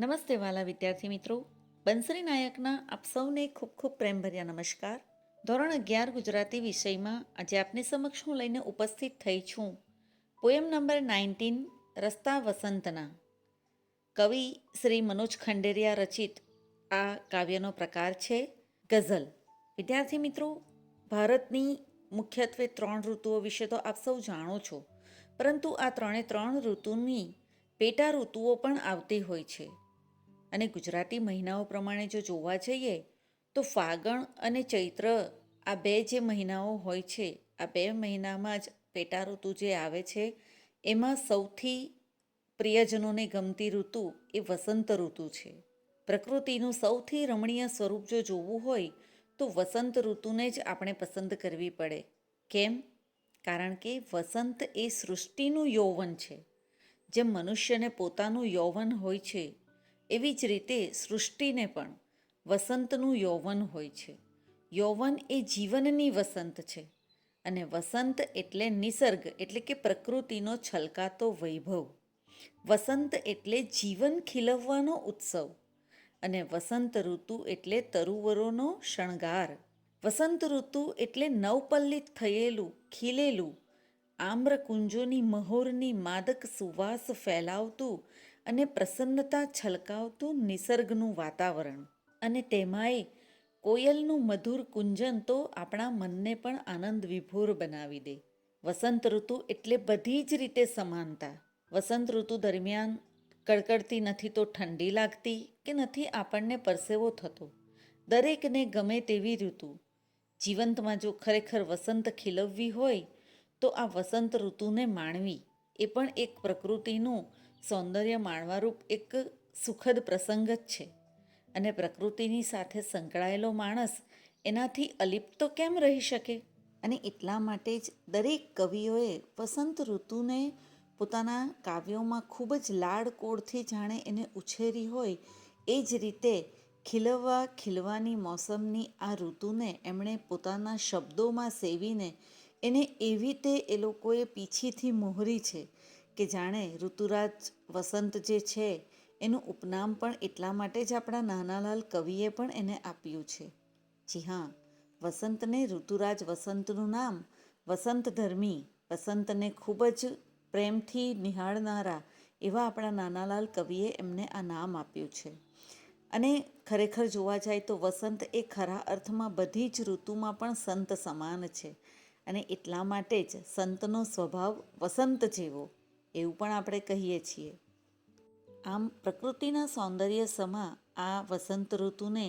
નમસ્તે વાલા વિદ્યાર્થી મિત્રો. બંસરી નાયકના આપ સૌને ખૂબ ખૂબ પ્રેમભર્યા નમસ્કાર. ધોરણ 11 ગુજરાતી વિષયમાં આજે આપની સમક્ષ હું લઈને ઉપસ્થિત થઈ છું પોયમ નંબર 19 રસ્તા વસંતના. કવિ શ્રી મનોજ ખંડેરિયા રચિત આ કાવ્યનો પ્રકાર છે ગઝલ. વિદ્યાર્થી મિત્રો, ભારતની મુખ્યત્વે 3 ઋતુઓ વિશે તો આપ સૌ જાણો છો, પરંતુ આ 3 ઋતુની પેટા ઋતુઓ પણ આવતી હોય છે. અને ગુજરાતી મહિનાઓ પ્રમાણે જો જોવા જઈએ તો ફાગણ અને ચૈત્ર આ બે જે મહિનાઓ હોય છે, આ 2 મહિનામાં જ પેટા ઋતુ જે આવે છે એમાં સૌથી પ્રિયજનોને ગમતી ઋતુ એ વસંત ઋતુ છે. પ્રકૃતિનું સૌથી રમણીય સ્વરૂપ જો જોવું હોય તો વસંત ઋતુને જ આપણે પસંદ કરવી પડે. કેમ? કારણ કે વસંત એ સૃષ્ટિનું યૌવન છે. જેમ મનુષ્યને પોતાનું યૌવન હોય છે, એવી જ રીતે સૃષ્ટિને પણ વસંતનું યૌવન હોય છે. યૌવન એ જીવનની વસંત છે અને વસંત એટલે નિસર્ગ એટલે કે પ્રકૃતિનો છલકાતો વૈભવ. વસંત એટલે જીવન ખીલવવાનો ઉત્સવ અને વસંત ઋતુ એટલે તરુવરોનો શણગાર. વસંત ઋતુ એટલે નવપલ્લિત થયેલું ખીલેલું આમ્રકુંજોની મહોરની માદક સુવાસ ફેલાવતું અને પ્રસન્નતા છલકાવતું નિસર્ગનું વાતાવરણ. અને તેમાંય કોયલનું મધુર કુંજન તો આપણા મનને પણ આનંદ વિભોર બનાવી દે. વસંત ઋતુ એટલે બધી જ રીતે સમાનતા. વસંત ઋતુ દરમિયાન કડકડતી નથી તો ઠંડી લાગતી કે નથી આપણને પરસેવો થતો. દરેકને ગમે તેવી ઋતુ. જીવંતમાં જો ખરેખર વસંત ખીલવવી હોય તો આ વસંત ઋતુને માણવી એ પણ એક પ્રકૃતિનું સૌંદર્ય માણવારૂપ એક સુખદ પ્રસંગ જ છે. અને પ્રકૃતિની સાથે સંકળાયેલો માણસ એનાથી અલિપ્ત તો કેમ રહી શકે? અને એટલા માટે જ દરેક કવિઓએ વસંત ઋતુને પોતાના કાવ્યોમાં ખૂબ જ લાડકોળથી જાણે એને ઉછેરી હોય એ જ રીતે ખીલવાની મોસમની આ ઋતુને એમણે પોતાના શબ્દોમાં સેવીને એને એવી રીતે એ લોકોએ પીછીથી મોહરી છે કે જાણે ઋતુરાજ વસંત જે છે એનું ઉપનામ પણ એટલા માટે જ આપણા નાનાલાલ કવિએ પણ એને આપ્યું છે. જી હા, વસંતને ઋતુરાજ વસંતનું નામ વસંત ધર્મી, વસંતને ખૂબ જ પ્રેમથી નિહાળનારા એવા આપણા નાનાલાલ કવિએ એમને આ નામ આપ્યું છે. અને ખરેખર જોવા જાય તો વસંત એ ખરા અર્થમાં બધી જ ઋતુમાં પણ સંત સમાન છે. અને એટલા માટે જ સંતનો સ્વભાવ વસંત જેવો એવું પણ આપણે કહીએ છીએ. આમ પ્રકૃતિના સૌંદર્ય સમા આ વસંત ઋતુને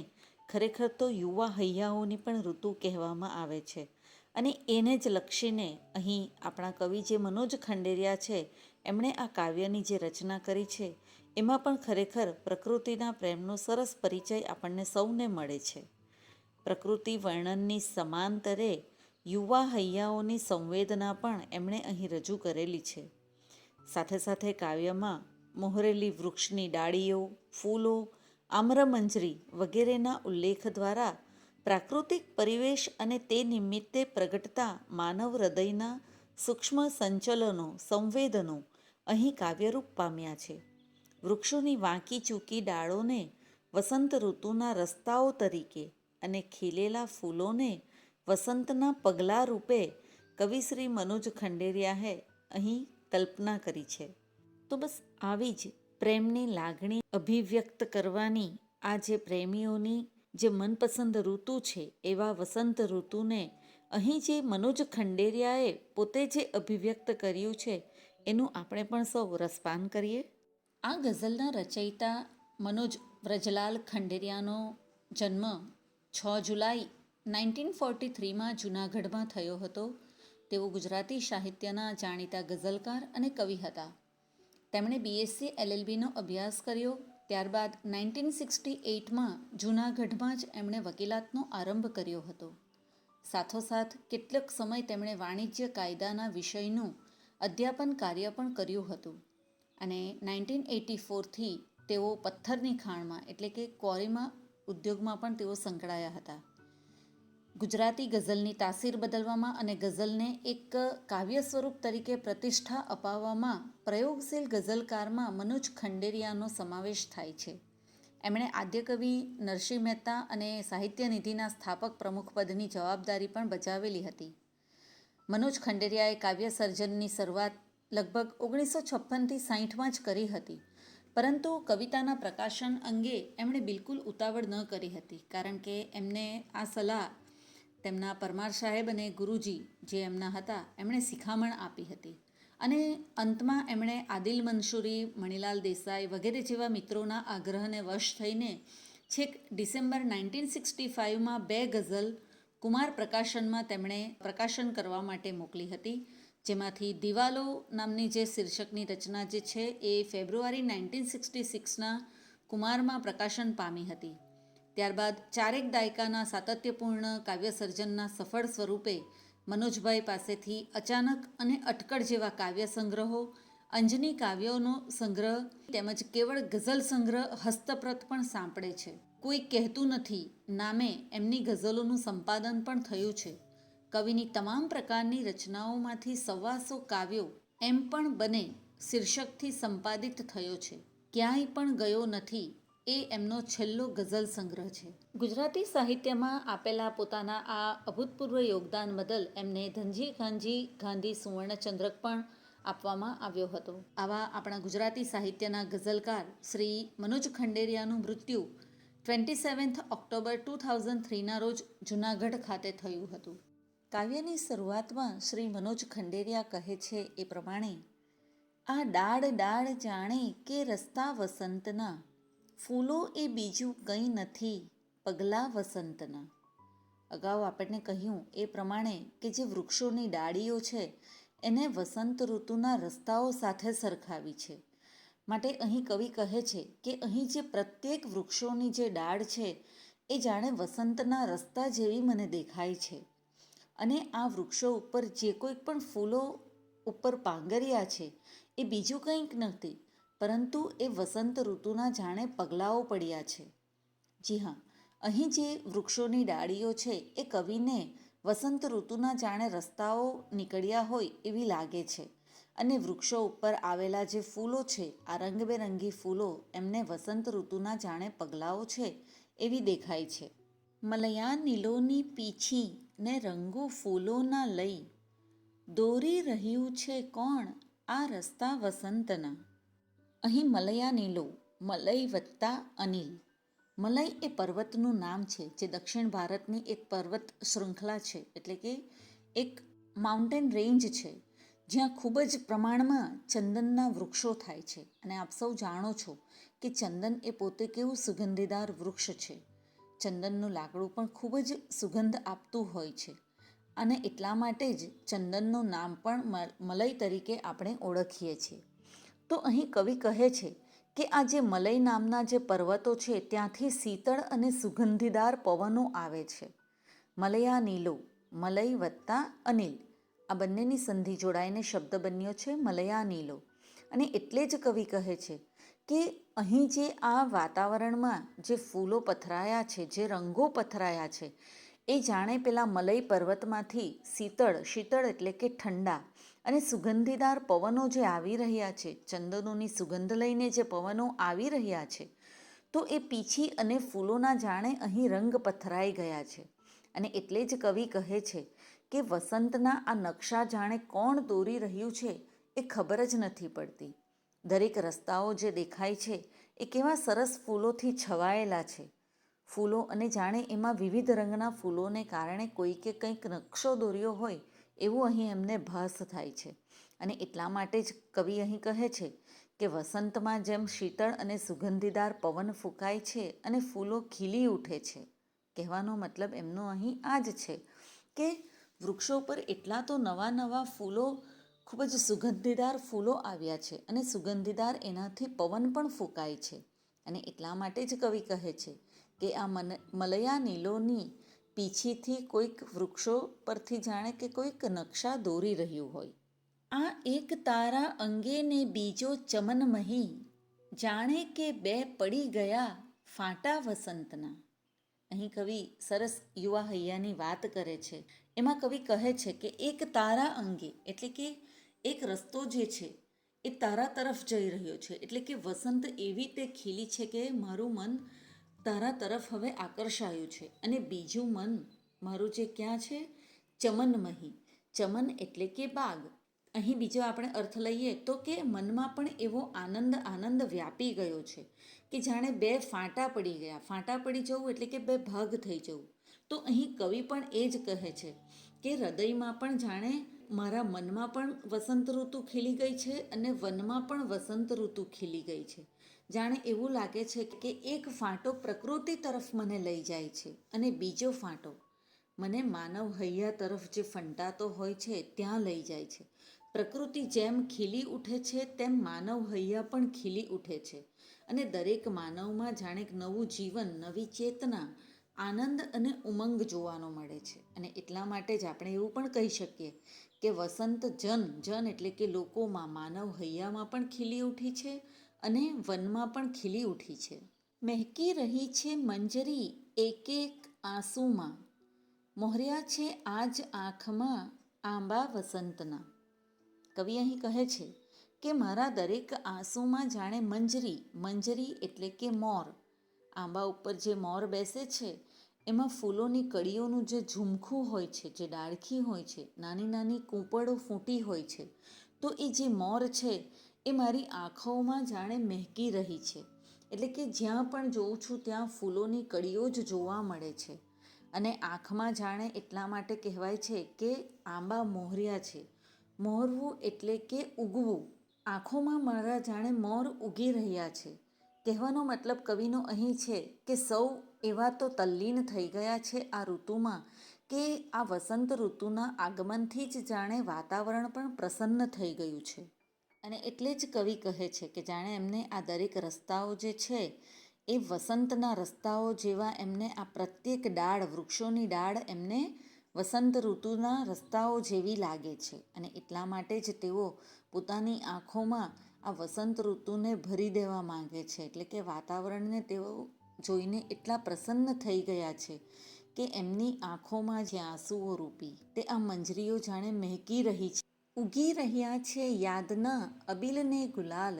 ખરેખર તો યુવા હૈયાઓની પણ ઋતુ કહેવામાં આવે છે. અને એને જ લક્ષીને અહીં આપણા કવિ જે મનોજ ખંડેરિયા છે એમણે આ કાવ્યની જે રચના કરી છે એમાં પણ ખરેખર પ્રકૃતિના પ્રેમનો સરસ પરિચય આપણને સૌને મળે છે. પ્રકૃતિ વર્ણનની સમાંતરે યુવા હૈયાઓની સંવેદના પણ એમણે અહીં રજૂ કરેલી છે. સાથે સાથે કાવ્યમાં મોહરેલી વૃક્ષની ડાળીઓ, ફૂલો, આમ્રમંજરી વગેરેના ઉલ્લેખ દ્વારા પ્રાકૃતિક પરિવેશ અને તે નિમિત્તે પ્રગટતા માનવ હૃદયના સૂક્ષ્મ સંચલનો, સંવેદનો અહીં કાવ્યરૂપ પામ્યા છે. વૃક્ષોની વાંકી ચૂકી ડાળોને વસંત ઋતુના રસ્તાઓ તરીકે અને ખીલેલા ફૂલોને વસંતના પગલાં રૂપે કવિશ્રી મનોજ ખંડેરિયાએ અહીં કલ્પના કરી છે. તો બસ આવી જ પ્રેમની લાગણી અભિવ્યક્ત કરવાની આ જે પ્રેમીઓની જે મનપસંદ ઋતુ છે એવા વસંત ઋતુને અહીં જે મનોજ ખંડેરિયાએ પોતે જે અભિવ્યક્ત કર્યું છે એનું આપણે પણ સૌ રસપાન કરીએ. આ ગઝલના રચયિતા મનોજ વ્રજલાલ ખંડેરિયાનો જન્મ 6 જુલાઈ 1943માં જૂનાગઢમાં થયો હતો. તેઓ ગુજરાતી સાહિત્યના જાણીતા ગઝલકાર અને કવિ હતા. તેમણે BSc LLBનો અભ્યાસ કર્યો. ત્યારબાદ 1968માં જૂનાગઢમાં જ એમણે વકીલાતનો આરંભ કર્યો હતો. સાથોસાથ કેટલોક સમય તેમણે વાણિજ્ય કાયદાના વિષયનું અધ્યાપન કાર્ય પણ કર્યું હતું. અને 1984થી તેઓ પથ્થરની ખાણમાં એટલે કે ક્વોરીમાં ઉદ્યોગમાં પણ તેઓ સંકળાયા હતા. ગુજરાતી ગઝલની તાસીર બદલવામાં અને ગઝલને એક કાવ્ય સ્વરૂપ તરીકે પ્રતિષ્ઠા અપાવવામાં પ્રયોગશીલ ગઝલકારમાં મનોજ ખંડેરિયાનો સમાવેશ થાય છે. એમણે આદ્યકવિ નરસિંહ મહેતા અને સાહિત્ય નિધિના સ્થાપક પ્રમુખ પદની જવાબદારી પણ બજાવેલી હતી. મનોજ ખંડેરિયાએ કાવ્ય સર્જનની શરૂઆત લગભગ 1956થી 60માં જ કરી હતી, પરંતુ કવિતાના પ્રકાશન અંગે એમણે બિલકુલ ઉતાવળ ન કરી હતી, કારણ કે એમને આ સલાહ તેમના પરમાર સાહેબ અને ગુરુજી જે એમના હતા એમણે શિખામણ આપી હતી. અને અંતમાં એમણે આદિલ મંસૂરી, મણિલાલ દેસાઈ વગેરે જેવા મિત્રોના આગ્રહને વશ થઈને છેક ડિસેમ્બર 1965માં 2 ગઝલ કુમાર પ્રકાશનમાં તેમણે પ્રકાશન કરવા માટે મોકલી હતી, જેમાંથી દિવાલો નામની જે શીર્ષકની રચના જે છે એ ફેબ્રુઆરી 1966ના કુમારમાં પ્રકાશન પામી હતી. ત્યારબાદ 4 દાયકાના સાતત્યપૂર્ણ કાવ્ય સર્જનના સફળ સ્વરૂપે મનોજભાઈ પાસેથી અચાનક અને અટકળ જેવા કાવ્ય સંગ્રહો, અંજની કાવ્યોનો સંગ્રહ તેમજ કેવળ ગઝલ સંગ્રહ હસ્તપ્રત પણ સાંપડે છે. કોઈ કહેતું નથી નામે એમની ગઝલોનું સંપાદન પણ થયું છે. કવિની તમામ પ્રકારની રચનાઓમાંથી 125 કાવ્યો એમ પણ બને શીર્ષકથી સંપાદિત થયો છે. ક્યાંય પણ ગયો નથી એ એમનો છેલ્લો ગઝલ સંગ્રહ છે. ગુજરાતી સાહિત્યમાં આપેલા પોતાના આ અભૂતપૂર્વ યોગદાન બદલ એમને ધનજી કાનજી ગાંધી સુવર્ણચંદ્રક પણ આપવામાં આવ્યો હતો. આવા આપણા ગુજરાતી સાહિત્યના ગઝલકાર શ્રી મનોજ ખંડેરિયાનું મૃત્યુ 27 ઓક્ટોબર 2003ના રોજ જૂનાગઢ ખાતે થયું હતું. કાવ્યની શરૂઆતમાં શ્રી મનોજ ખંડેરિયા કહે છે એ પ્રમાણે, આ ડાળ ડાળ જાણે કે રસ્તા વસંતના, ફૂલો એ બીજું કંઈ નથી પગલાં વસંતના. અગાઉ આપણને કહ્યું એ પ્રમાણે કે જે વૃક્ષોની ડાળીઓ છે એને વસંત ઋતુના રસ્તાઓ સાથે સરખાવી છે. માટે અહીં કવિ કહે છે કે અહીં જે પ્રત્યેક વૃક્ષોની જે ડાળ છે એ જાણે વસંતના રસ્તા જેવી મને દેખાય છે. અને આ વૃક્ષો ઉપર જે કોઈ પણ ફૂલો ઉપર પાંગર્યા છે એ બીજું કંઈક નથી, પરંતુ એ વસંત ઋતુના જાણે પગલાઓ પડ્યા છે. જી હા, અહીં જે વૃક્ષોની ડાળીઓ છે એ કવિને વસંત ઋતુના જાણે રસ્તાઓ નીકળ્યા હોય એવી લાગે છે. અને વૃક્ષો ઉપર આવેલા જે ફૂલો છે, આ રંગબેરંગી ફૂલો એમને વસંત ઋતુના જાણે પગલાઓ છે એવી દેખાય છે. મલયા નીલોની પીછી ને રંગો ફૂલોના લઈ, દોરી રહ્યું છે કોણ આ રસ્તા વસંતના. અહીં મલયા નીલો, મલય વત્તા અનિલ. મલય એ પર્વતનું નામ છે જે દક્ષિણ ભારતની એક પર્વત શૃંખલા છે, એટલે કે એક માઉન્ટેન રેન્જ છે જ્યાં ખૂબ જ પ્રમાણમાં ચંદનના વૃક્ષો થાય છે. અને આપ સૌ જાણો છો કે ચંદન એ પોતે કેવું સુગંધીદાર વૃક્ષ છે. ચંદનનું લાકડું પણ ખૂબ જ સુગંધ આપતું હોય છે, અને એટલા માટે જ ચંદનનું નામ પણ મલય તરીકે આપણે ઓળખીએ છીએ. તો અહીં કવિ કહે છે કે આ જે મલય નામના જે પર્વતો છે ત્યાંથી શીતળ અને સુગંધીદાર પવનો આવે છે. મલયા નીલો, મલય વત્તા અનિલ, આ બંનેની સંધિ જોડાઈને શબ્દ બન્યો છે મલયા નીલો. અને એટલે જ કવિ કહે છે કે અહીં જે આ વાતાવરણમાં જે ફૂલો પથરાયા છે, જે રંગો પથરાયા છે, એ જાણે પેલા મલય પર્વતમાંથી શીતળ એટલે કે ઠંડા અને સુગંધીદાર પવનો જે આવી રહ્યા છે, ચંદનોની સુગંધ લઈને જે પવનો આવી રહ્યા છે, તો એ પીછી અને ફૂલોના જાણે અહીં રંગ પથરાઈ ગયા છે. અને એટલે જ કવિ કહે છે કે વસંતના આ નકશા જાણે કોણ દોરી રહ્યું છે એ ખબર જ નથી પડતી. દરેક રસ્તાઓ જે દેખાય છે એ કેવા સરસ ફૂલોથી છવાયેલા છે. ફૂલો અને જાણે એમાં વિવિધ રંગના ફૂલોને કારણે કોઈકે કંઈક નકશો દોર્યો હોય એવું અહીં એમને ભાસ થાય છે. અને એટલા માટે જ કવિ અહીં કહે છે કે વસંતમાં જેમ શીતળ અને સુગંધીદાર પવન ફૂંકાય છે અને ફૂલો ખીલી ઉઠે છે, કહેવાનો મતલબ એમનો અહીં આ જ છે કે વૃક્ષો પર એટલા તો નવા ફૂલો, ખૂબ જ સુગંધીદાર ફૂલો આવ્યા છે અને સુગંધીદાર એનાથી પવન પણ ફૂંકાય છે. અને એટલા માટે જ કવિ કહે છે કે આ મલયા નીલોની પીછીથી કોઈક વૃક્ષો પરથી જાણે કે કોઈક નકશા દોરી રહ્યું હોય. આ એક તારા અંગે ને બીજો ચમનમહી, જાણે કે બે પડી ગયા ફાંટા વસંતના. અહીં કવિ સરસ યુવા હૈયાની વાત કરે છે. એમાં કવિ કહે છે કે એક તારા અંગે, એટલે કે એક રસ્તો જે છે એ તારા તરફ જઈ રહ્યો છે. એટલે કે વસંત એવી તે ખીલી છે કે મારું મન તારા તરફ હવે આકર્ષાયું છે. અને બીજું મન મારું જે ક્યાં છે? ચમનમહી. ચમન એટલે કે બાગ. અહીં બીજો આપણે અર્થ લઈએ તો કે મનમાં પણ એવો આનંદ વ્યાપી ગયો છે કે જાણે બે ફાંટા પડી ગયા. ફાંટા પડી જવું એટલે કે બે ભાગ થઈ જવું. તો અહીં કવિ પણ એ જ કહે છે કે હૃદયમાં પણ જાણે મારા મનમાં પણ વસંત ઋતુ ખીલી ગઈ છે અને વનમાં પણ વસંત ઋતુ ખીલી ગઈ છે. જાણે એવું લાગે છે કે એક ફાંટો પ્રકૃતિ તરફ મને લઈ જાય છે અને બીજો ફાંટો મને માનવ હૈયા તરફ જે ફંટાતો હોય છે ત્યાં લઈ જાય છે. પ્રકૃતિ જેમ ખીલી ઉઠે છે તેમ માનવ હૈયા પણ ખીલી ઉઠે છે અને દરેક માનવમાં જાણે નવું જીવન, નવી ચેતના, આનંદ અને ઉમંગ જોવાનો મળે છે. અને એટલા માટે જ આપણે એવું પણ કહી શકીએ કે વસંત જન એટલે કે લોકોમાં, માનવ હૈયામાં પણ ખીલી ઉઠી છે અને વનમાં પણ ખીલી ઉઠી છે. મહેકી રહી છે મંજરી એક એક આંસુમાં, મોહર્યા છે આજ આંખમાં આંબા વસંતના. કવિ અહીં કહે છે કે મારા દરેક આંસુમાં જાણે મંજરી એટલે કે મોર, આંબા ઉપર જે મોર બેસે છે એમાં ફૂલોની કળીઓનું જે ઝુમખું હોય છે, જે ડાળખી હોય છે, નાની નાની કૂંપળો ફૂટી હોય છે, તો એ જે મોર છે એ મારી આંખોમાં જાણે મહેકી રહી છે. એટલે કે જ્યાં પણ જોઉં છું ત્યાં ફૂલોની કળીઓ જ જોવા મળે છે. અને આંખમાં જાણે એટલા માટે કહેવાય છે કે આંબા મોહર્યા છે. મોહરવું એટલે કે ઉગવું. આંખોમાં મારા જાણે મોર ઉગી રહ્યા છે. કહેવાનો મતલબ કવિનો અહીં છે કે સૌ એવા તો તલ્લીન થઈ ગયા છે આ ઋતુમાં કે આ વસંત ઋતુના આગમનથી જ જાણે વાતાવરણ પણ પ્રસન્ન થઈ ગયું છે. અને એટલે જ કવિ કહે છે કે જાણે એમને આ દરેક રસ્તાઓ જે છે એ વસંતના રસ્તાઓ જેવા એમને આ પ્રત્યેક ડાળ, વૃક્ષોની ડાળ એમને વસંત ઋતુના રસ્તાઓ જેવી લાગે છે. અને એટલા માટે જ તેઓ પોતાની આંખોમાં આ વસંત ઋતુને ભરી દેવા માંગે છે. એટલે કે વાતાવરણને તેઓ જોઈને એટલા પ્રસન્ન થઈ ગયા છે કે એમની આંખોમાં જે આંસુઓ રૂપી તે આ મંજરીઓ જાણે મહેકી રહી છે. ઉગી રહ્યા છે યાદના અબીલને ગુલાલ,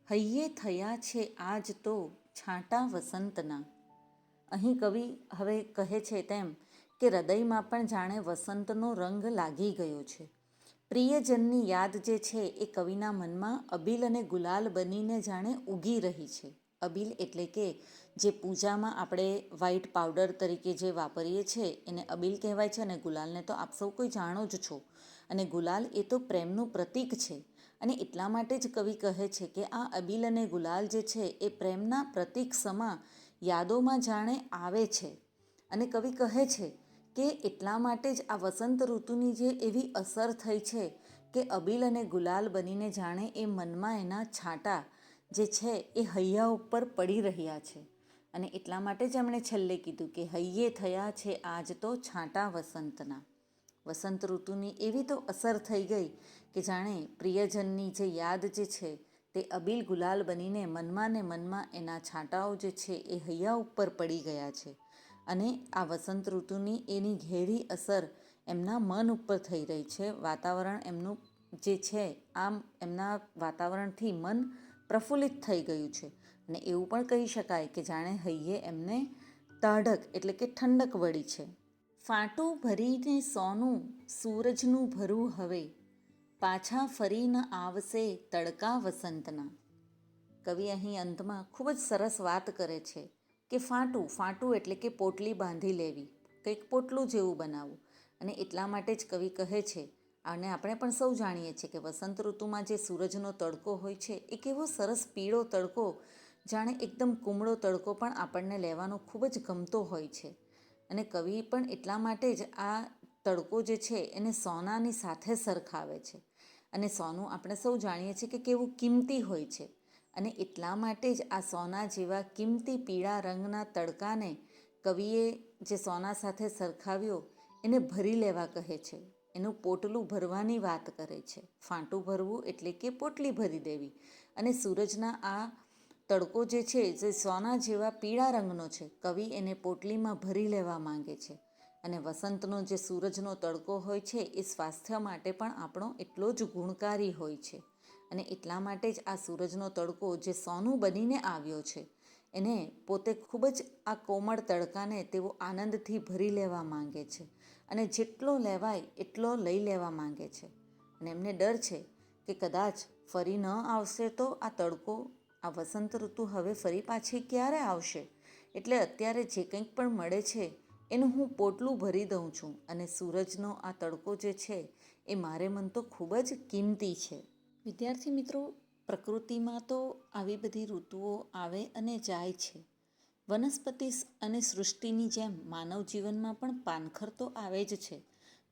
હૈયે થયા છે આજ તો છાંટા વસંતના. અહીં કવિ હવે કહે છે તેમ કે હૃદયમાં પણ જાણે વસંતનો રંગ લાગી ગયો છે. પ્રિયજનની યાદ જે છે એ કવિના મનમાં અબીલ અને ગુલાલ બનીને જાણે ઉગી રહી છે. અબીલ એટલે કે જે પૂજામાં આપણે વ્હાઈટ પાવડર તરીકે જે વાપરીએ છીએ એને અબીલ કહેવાય છે. અને ગુલાલને તો આપ સૌ કોઈ જાણો જ છો. અને ગુલાલ એ તો પ્રેમનું પ્રતીક છે. અને એટલા માટે જ કવિ કહે છે કે આ અબીલ અને ગુલાલ જે છે એ પ્રેમના પ્રતીક સમા યાદોમાં જાણે આવે છે. અને કવિ કહે છે કે એટલા માટે જ આ વસંત ઋતુની જે એવી અસર થઈ છે કે અબીલ અને ગુલાલ બનીને જાણે એ મનમાં એના છાંટા જે છે એ હૈયા ઉપર પડી રહ્યા છે. અને એટલા માટે જ એમણે છેલ્લે કીધું કે હૈયે થયા છે આજ તો છાંટા વસંતના. વસંત ઋતુની એવી તો અસર થઈ ગઈ કે જાણે પ્રિયજનની જે યાદ જે છે તે અબીલ ગુલાલ બનીને મનમાં ને મનમાં એના છાંટાઓ જે છે એ હૈયા ઉપર પડી ગયા છે. અને આ વસંત ઋતુની એની ઘેરી અસર એમના મન ઉપર થઈ રહી છે. વાતાવરણ એમનું જે છે આમ એમના વાતાવરણથી મન પ્રફુલ્લિત થઈ ગયું છે. અને એવું પણ કહી શકાય કે જાણે હૈયે એમને તાઢક એટલે કે ઠંડક વળી છે. ફાંટું ભરીને સોનું સૂરજનું ભરું હવે, પાછા ફરી ન આવશે તડકા વસંતના. કવિ અહીં અંતમાં ખૂબ જ સરસ વાત કરે છે કે ફાંટું એટલે કે પોટલી બાંધી લેવી, કંઈક પોટલું જેવું બનાવવું. અને એટલા માટે જ કવિ કહે છે, અને આપણે પણ સૌ જાણીએ છીએ કે વસંત ઋતુમાં જે સૂરજનો તડકો હોય છે એ કેવો સરસ પીળો તડકો, જાણે એકદમ કુમળો તડકો પણ આપણને લેવાનો ખૂબ જ ગમતો હોય છે. અને કવિ પણ એટલા માટે જ આ તડકો જે છે એને સોનાની સાથે સરખાવે છે. અને સોનું આપણે સૌ જાણીએ છીએ કે કેવું કિંમતી હોય છે. અને એટલા માટે જ આ સોના જેવા કિંમતી પીળા રંગના તડકાને કવિએ જે સોના સાથે સરખાવ્યો એને ભરી લેવા કહે છે. એનું પોટલું ભરવાની વાત કરે છે. ફાંટું ભરવું એટલે કે પોટલી ભરી દેવી. અને સૂરજના આ તડકો જે છે જે સોના જેવા પીળા રંગનો છે. કવિ એને પોટલીમાં ભરી લેવા માંગે છે. અને વસંતનો જે સૂરજનો તડકો હોય છે એ સ્વાસ્થ્ય માટે પણ આપણો એટલો જ ગુણકારી હોય છે. અને એટલા માટે જ આ સૂરજનો તડકો જે સોનું બનીને આવ્યો છે એને પોતે ખૂબ જ આ કોમળ તડકાને તેઓ આનંદથી ભરી લેવા માંગે છે. અને જેટલો લેવાય એટલો લઈ લેવા માંગે છે. અને એમને ડર છે કે કદાચ ફરી ન આવશે તો આ તડકો, આ વસંત ઋતુ હવે ફરી પાછી ક્યારે આવશે. એટલે અત્યારે જે કંઈક પણ મળે છે એનું હું પોટલું ભરી દઉં છું. અને સૂરજનો આ તડકો જે છે એ મારે મન તો ખૂબ જ કિંમતી છે. વિદ્યાર્થી મિત્રો, પ્રકૃતિમાં તો આવી બધી ઋતુઓ આવે અને જાય છે. વનસ્પતિ અને સૃષ્ટિની જેમ માનવ જીવનમાં પણ પાનખર તો આવે જ છે.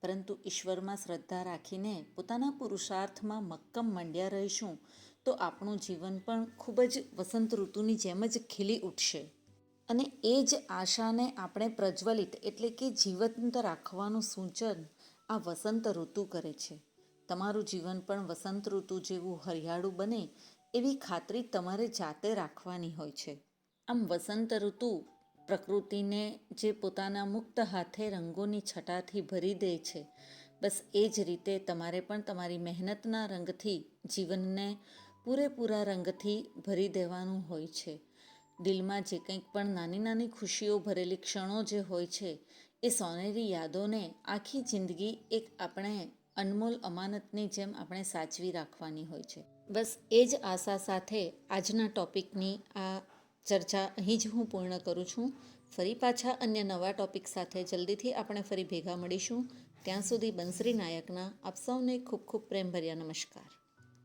પરંતુ ઈશ્વરમાં શ્રદ્ધા રાખીને પોતાના પુરુષાર્થમાં મક્કમ મંડ્યા રહીશું તો આપણું જીવન પણ ખૂબ જ વસંત ઋતુની જેમ જ ખીલી ઉઠશે. અને એ જ આશાને આપણે પ્રજ્વલિત એટલે કે જીવંત રાખવાનું સૂચન આ વસંત ઋતુ કરે છે. તમારું જીવન પણ વસંત ઋતુ જેવું હરિયાળું બને એવી ખાતરી તમારે જાતે રાખવાની હોય છે. આમ વસંત ઋતુ પ્રકૃતિને જે પોતાના મુક્ત હાથે રંગોની છટાથી ભરી દે છે, બસ એ જ રીતે તમારે પણ તમારી મહેનતના રંગથી જીવનને પૂરેપૂરા રંગથી ભરી દેવાનું હોય છે. દિલમાં જે કંઈક પણ નાની નાની ખુશીઓ ભરેલી ક્ષણો જે હોય છે એ સોનેરી યાદોને આખી જિંદગી એક આપણે અનમોલ અમાનતની જેમ આપણે સાચવી રાખવાની હોય છે. બસ એ જ આશા સાથે આજના ટૉપિકની આ ચર્ચા અહીં જ હું પૂર્ણ કરું છું. ફરી પાછા અન્ય નવા ટૉપિક સાથે જલ્દીથી આપણે ફરી ભેગા મળીશું. ત્યાં સુધી બંસરી નાયકના આપ સૌને ખૂબ ખૂબ પ્રેમભર્યા નમસ્કાર.